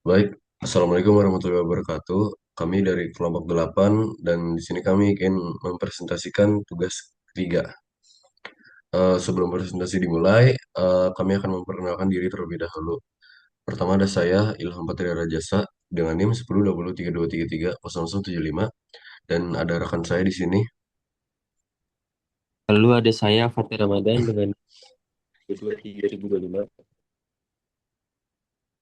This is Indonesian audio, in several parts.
Baik, Assalamualaikum warahmatullahi wabarakatuh. Kami dari kelompok 8 dan di sini kami ingin mempresentasikan tugas ketiga. Sebelum presentasi dimulai, kami akan memperkenalkan diri terlebih dahulu. Pertama ada saya, Ilham Patria Rajasa, dengan NIM 102033330075, dan ada rekan saya di sini. Lalu ada saya Fatih Ramadan dengan 23.2025.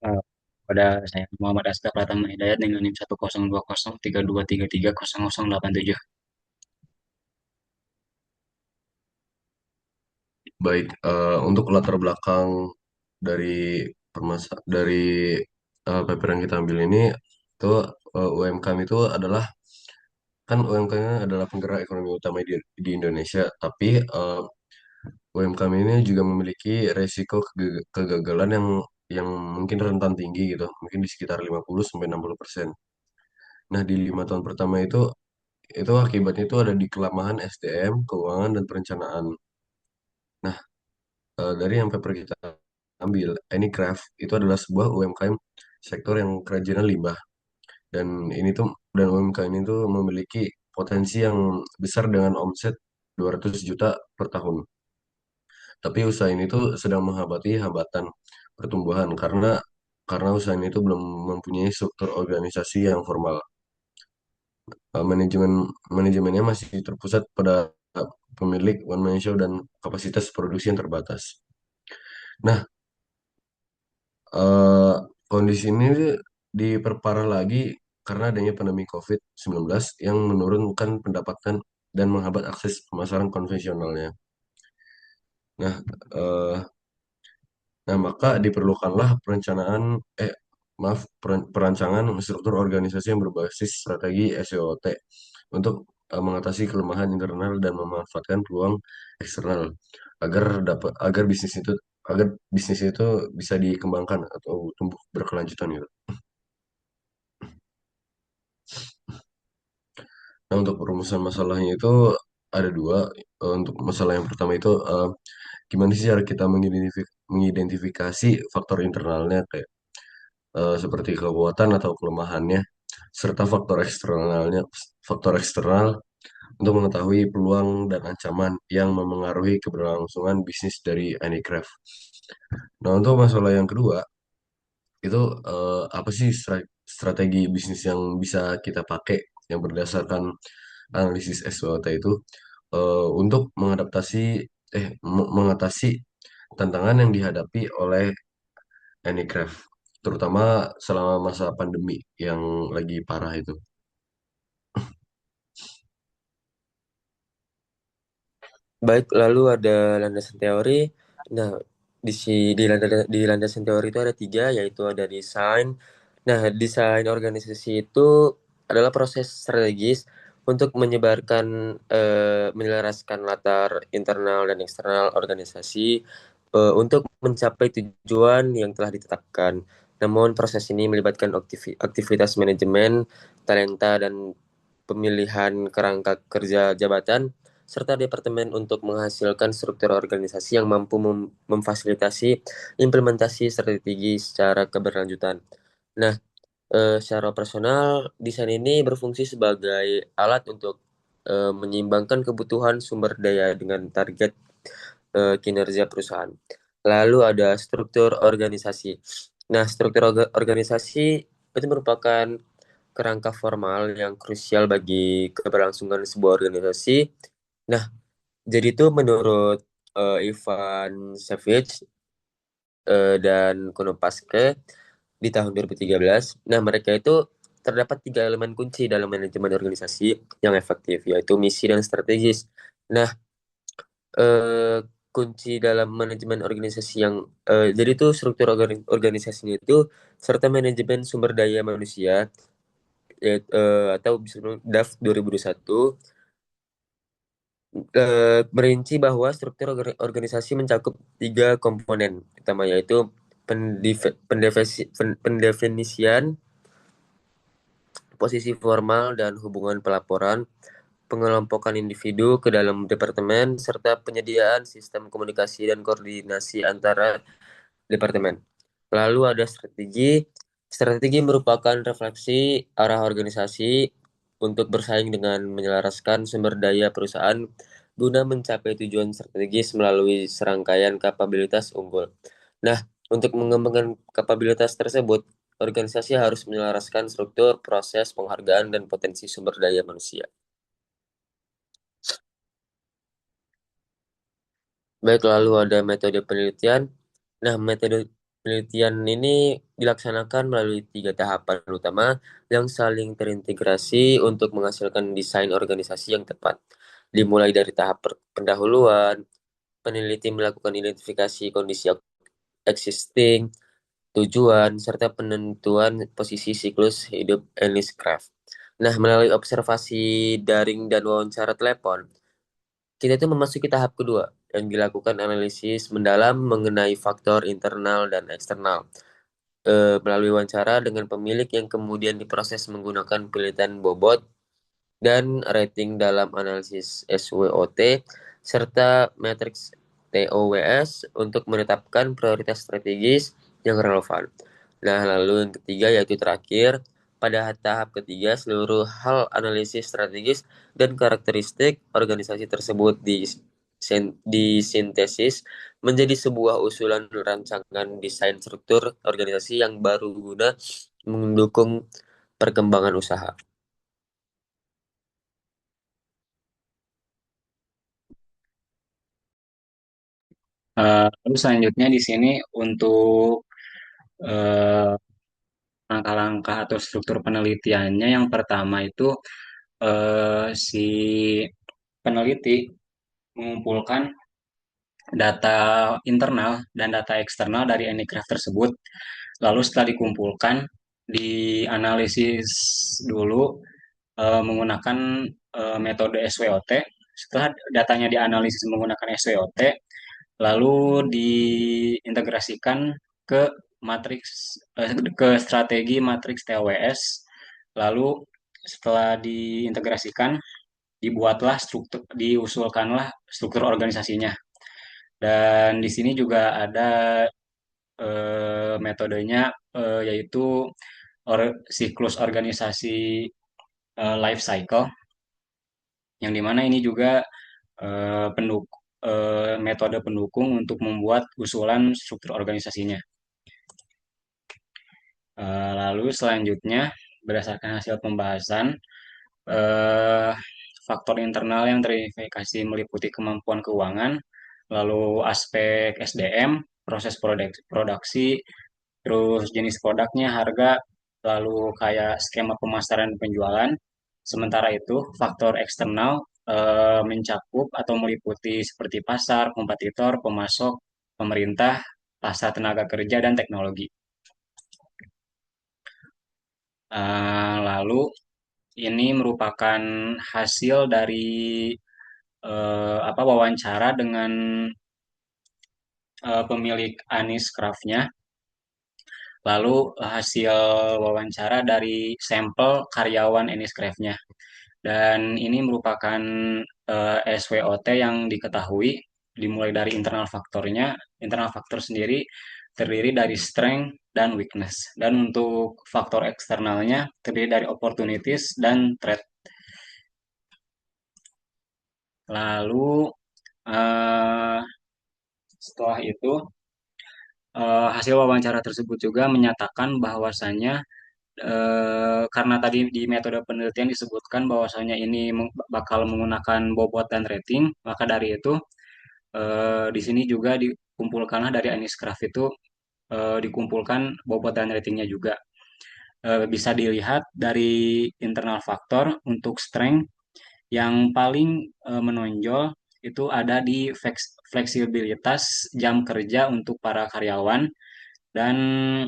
Eh, Pada saya Muhammad Asda Pratama Hidayat dengan NIM 102033330087. Baik, untuk latar belakang dari paper yang kita ambil ini, itu UMKM itu adalah kan UMKM adalah penggerak ekonomi utama di Indonesia, tapi UMKM ini juga memiliki resiko kegagalan yang mungkin rentan tinggi gitu, mungkin di sekitar 50-60%. Nah, di 5 tahun pertama itu akibatnya itu ada di kelemahan SDM, keuangan dan perencanaan. Nah, dari yang paper kita ambil, Anycraft itu adalah sebuah UMKM sektor yang kerajinan limbah, dan ini tuh dan UMKM ini tuh memiliki potensi yang besar dengan omset 200 juta per tahun. Tapi usaha ini tuh sedang menghadapi hambatan pertumbuhan karena usaha ini tuh belum mempunyai struktur organisasi yang formal. Manajemennya masih terpusat pada pemilik one man show dan kapasitas produksi yang terbatas. Nah, eh, kondisi ini diperparah lagi karena adanya pandemi COVID-19 yang menurunkan pendapatan dan menghambat akses pemasaran konvensionalnya. Nah, eh, maka diperlukanlah perancangan struktur organisasi yang berbasis strategi SWOT untuk mengatasi kelemahan internal dan memanfaatkan peluang eksternal agar bisnis itu bisa dikembangkan atau tumbuh berkelanjutan gitu. Nah, untuk perumusan masalahnya itu ada dua. Untuk masalah yang pertama itu gimana sih cara kita mengidentifikasi faktor internalnya kayak seperti kekuatan atau kelemahannya, serta faktor eksternal untuk mengetahui peluang dan ancaman yang memengaruhi keberlangsungan bisnis dari Anycraft. Nah, untuk masalah yang kedua, itu apa sih strategi bisnis yang bisa kita pakai yang berdasarkan analisis SWOT itu untuk mengatasi tantangan yang dihadapi oleh Anycraft, terutama selama masa pandemi yang lagi parah itu. Baik, lalu ada landasan teori. Nah, di landasan teori itu ada tiga, yaitu ada desain. Nah, desain organisasi itu adalah proses strategis untuk menyelaraskan latar internal dan eksternal organisasi untuk mencapai tujuan yang telah ditetapkan. Namun, proses ini melibatkan aktivitas manajemen, talenta, dan pemilihan kerangka kerja jabatan serta departemen untuk menghasilkan struktur organisasi yang mampu memfasilitasi implementasi strategi secara keberlanjutan. Nah, secara operasional, desain ini berfungsi sebagai alat untuk menyeimbangkan kebutuhan sumber daya dengan target kinerja perusahaan. Lalu ada struktur organisasi. Nah, struktur organisasi itu merupakan kerangka formal yang krusial bagi keberlangsungan sebuah organisasi. Nah, jadi itu menurut Ivan Savage dan Kuno Paske di tahun 2013, nah mereka itu terdapat tiga elemen kunci dalam manajemen organisasi yang efektif, yaitu misi dan strategis. Nah, eh, kunci dalam manajemen organisasi jadi itu struktur organisasinya itu serta manajemen sumber daya manusia, atau bisa disebut DAF 2021, merinci bahwa struktur organisasi mencakup tiga komponen utama, yaitu pendefinisian posisi formal dan hubungan pelaporan, pengelompokan individu ke dalam departemen, serta penyediaan sistem komunikasi dan koordinasi antara departemen. Lalu ada strategi. Strategi merupakan refleksi arah organisasi untuk bersaing dengan menyelaraskan sumber daya perusahaan guna mencapai tujuan strategis melalui serangkaian kapabilitas unggul. Nah, untuk mengembangkan kapabilitas tersebut, organisasi harus menyelaraskan struktur, proses, penghargaan, dan potensi sumber daya manusia. Baik, lalu ada metode penelitian. Nah, metode penelitian ini dilaksanakan melalui tiga tahapan utama yang saling terintegrasi untuk menghasilkan desain organisasi yang tepat. Dimulai dari tahap pendahuluan, peneliti melakukan identifikasi kondisi existing, tujuan, serta penentuan posisi siklus hidup Ennis Craft. Nah, melalui observasi daring dan wawancara telepon, kita itu memasuki tahap kedua yang dilakukan analisis mendalam mengenai faktor internal dan eksternal melalui wawancara dengan pemilik yang kemudian diproses menggunakan penelitian bobot dan rating dalam analisis SWOT serta matriks TOWS untuk menetapkan prioritas strategis yang relevan. Nah, lalu yang ketiga yaitu terakhir, pada tahap ketiga seluruh hal analisis strategis dan karakteristik organisasi tersebut disintesis menjadi sebuah usulan rancangan desain struktur organisasi yang baru guna mendukung perkembangan usaha. Lalu selanjutnya di sini untuk eh, langkah-langkah atau struktur penelitiannya yang pertama itu si peneliti mengumpulkan data internal dan data eksternal dari Anycraft tersebut. Lalu setelah dikumpulkan, dianalisis dulu menggunakan metode SWOT. Setelah datanya dianalisis menggunakan SWOT, lalu diintegrasikan ke ke strategi matriks TWS. Lalu setelah diintegrasikan, diusulkanlah struktur organisasinya. Dan di sini juga ada metodenya, yaitu siklus organisasi life cycle, yang dimana ini juga metode pendukung untuk membuat usulan struktur organisasinya. Lalu selanjutnya, berdasarkan hasil pembahasan, eh, faktor internal yang terverifikasi meliputi kemampuan keuangan, lalu aspek SDM, proses produksi, terus jenis produknya, harga, lalu kayak skema pemasaran dan penjualan. Sementara itu, faktor eksternal mencakup atau meliputi seperti pasar, kompetitor, pemasok, pemerintah, pasar tenaga kerja, dan teknologi. Lalu ini merupakan hasil dari wawancara dengan pemilik Anis Craft-nya. Lalu hasil wawancara dari sampel karyawan Anis Craft-nya. Dan ini merupakan SWOT yang diketahui dimulai dari internal faktornya. Internal faktor sendiri terdiri dari strength dan weakness. Dan untuk faktor eksternalnya terdiri dari opportunities dan threat. Lalu eh, setelah itu hasil wawancara tersebut juga menyatakan bahwasannya karena tadi di metode penelitian disebutkan bahwasanya ini bakal menggunakan bobot dan rating, maka dari itu di sini juga dikumpulkanlah dari Aniscraft itu dikumpulkan bobot dan ratingnya juga. Bisa dilihat dari internal faktor untuk strength yang paling menonjol itu ada di fleksibilitas jam kerja untuk para karyawan, dan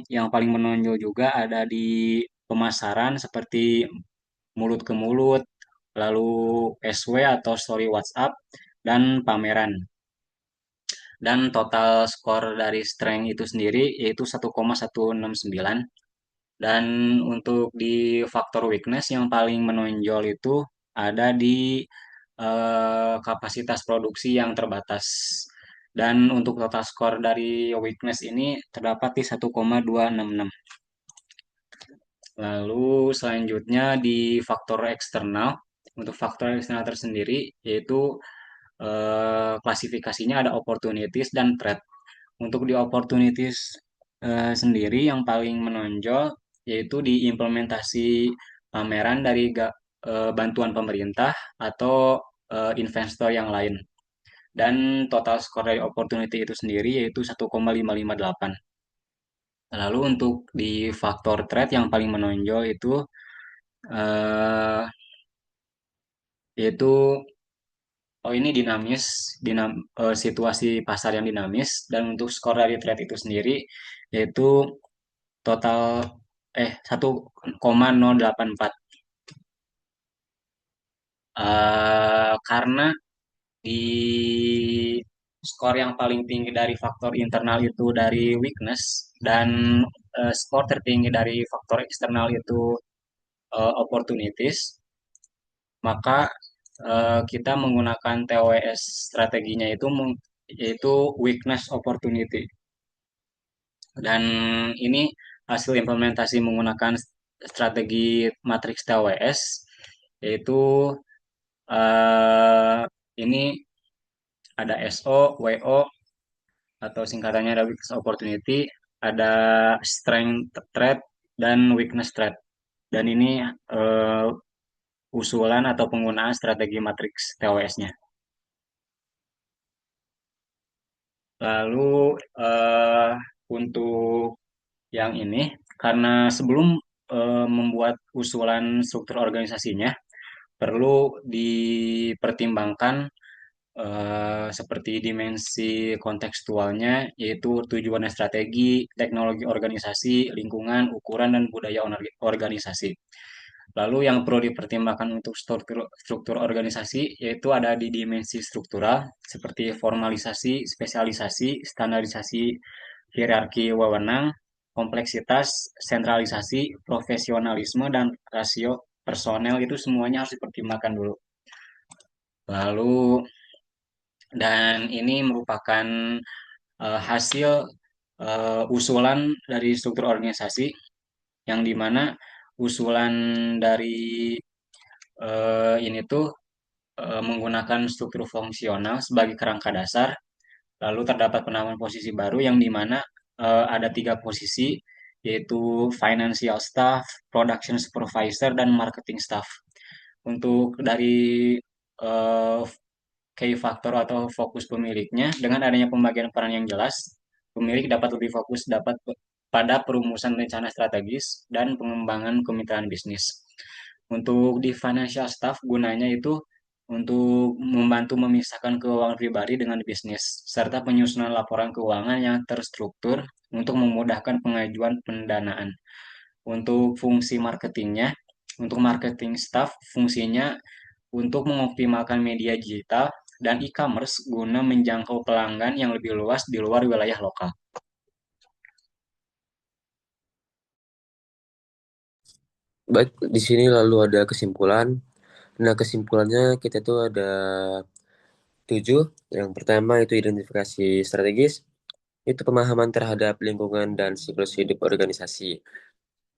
yang paling menonjol juga ada di pemasaran seperti mulut ke mulut, lalu SW atau story WhatsApp, dan pameran. Dan total skor dari strength itu sendiri yaitu 1,169. Dan untuk di faktor weakness yang paling menonjol itu ada di kapasitas produksi yang terbatas. Dan untuk total skor dari weakness ini terdapat di 1,266. Lalu selanjutnya di faktor eksternal. Untuk faktor eksternal tersendiri yaitu klasifikasinya ada opportunities dan threat. Untuk di opportunities sendiri yang paling menonjol yaitu di implementasi pameran dari bantuan pemerintah atau investor yang lain. Dan total skor dari opportunity itu sendiri yaitu 1,558. Lalu untuk di faktor threat yang paling menonjol itu eh, yaitu ini dinamis, situasi pasar yang dinamis dan untuk skor dari trade itu sendiri yaitu total 1,084. Karena di skor yang paling tinggi dari faktor internal itu dari weakness dan skor tertinggi dari faktor eksternal itu opportunities, maka kita menggunakan TWS strateginya itu yaitu weakness opportunity. Dan ini hasil implementasi menggunakan strategi matriks TWS yaitu eh, ini ada SO, WO atau singkatannya ada weakness opportunity, ada strength threat dan weakness threat. Dan ini eh, usulan atau penggunaan strategi matriks TWS-nya. Lalu eh, untuk yang ini, karena sebelum membuat usulan struktur organisasinya, perlu dipertimbangkan seperti dimensi kontekstualnya, yaitu tujuan dan strategi, teknologi organisasi, lingkungan, ukuran, dan budaya organisasi. Lalu yang perlu dipertimbangkan untuk struktur organisasi yaitu ada di dimensi struktural seperti formalisasi, spesialisasi, standarisasi, hierarki wewenang, kompleksitas, sentralisasi, profesionalisme, dan rasio personel itu semuanya harus dipertimbangkan dulu. Lalu dan ini merupakan hasil usulan dari struktur organisasi yang dimana usulan dari ini tuh menggunakan struktur fungsional sebagai kerangka dasar. Lalu terdapat penambahan posisi baru yang dimana ada tiga posisi yaitu financial staff, production supervisor, dan marketing staff. Untuk dari eh, key factor atau fokus pemiliknya, dengan adanya pembagian peran yang jelas, pemilik dapat lebih fokus pada perumusan rencana strategis dan pengembangan kemitraan bisnis. Untuk di financial staff gunanya itu untuk membantu memisahkan keuangan pribadi dengan bisnis, serta penyusunan laporan keuangan yang terstruktur untuk memudahkan pengajuan pendanaan. Untuk fungsi marketingnya, untuk marketing staff fungsinya untuk mengoptimalkan media digital dan e-commerce guna menjangkau pelanggan yang lebih luas di luar wilayah lokal. Baik, di sini lalu ada kesimpulan. Nah, kesimpulannya kita tuh ada 7. Yang pertama itu identifikasi strategis, itu pemahaman terhadap lingkungan dan siklus hidup organisasi.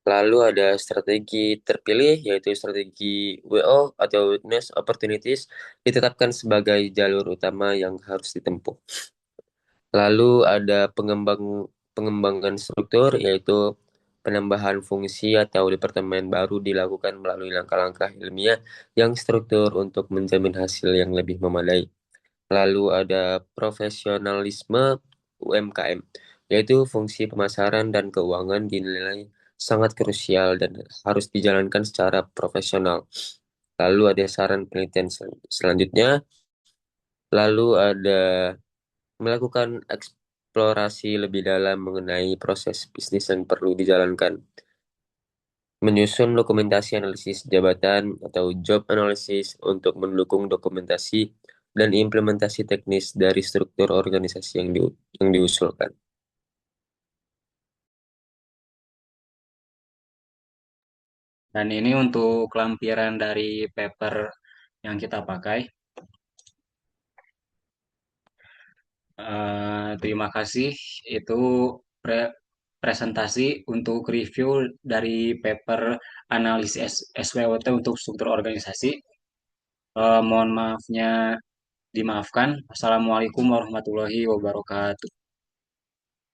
Lalu ada strategi terpilih, yaitu strategi WO atau Witness Opportunities, ditetapkan sebagai jalur utama yang harus ditempuh. Lalu ada pengembangan struktur, yaitu penambahan fungsi atau departemen baru dilakukan melalui langkah-langkah ilmiah yang struktur untuk menjamin hasil yang lebih memadai. Lalu ada profesionalisme UMKM, yaitu fungsi pemasaran dan keuangan dinilai sangat krusial dan harus dijalankan secara profesional. Lalu ada saran penelitian selanjutnya. Lalu ada melakukan eksplorasi lebih dalam mengenai proses bisnis yang perlu dijalankan. Menyusun dokumentasi analisis jabatan atau job analysis untuk mendukung dokumentasi dan implementasi teknis dari struktur organisasi yang diusulkan. Dan ini untuk lampiran dari paper yang kita pakai. Terima kasih. Itu presentasi untuk review dari paper analisis SWOT untuk struktur organisasi. Mohon maafnya dimaafkan. Assalamualaikum warahmatullahi wabarakatuh.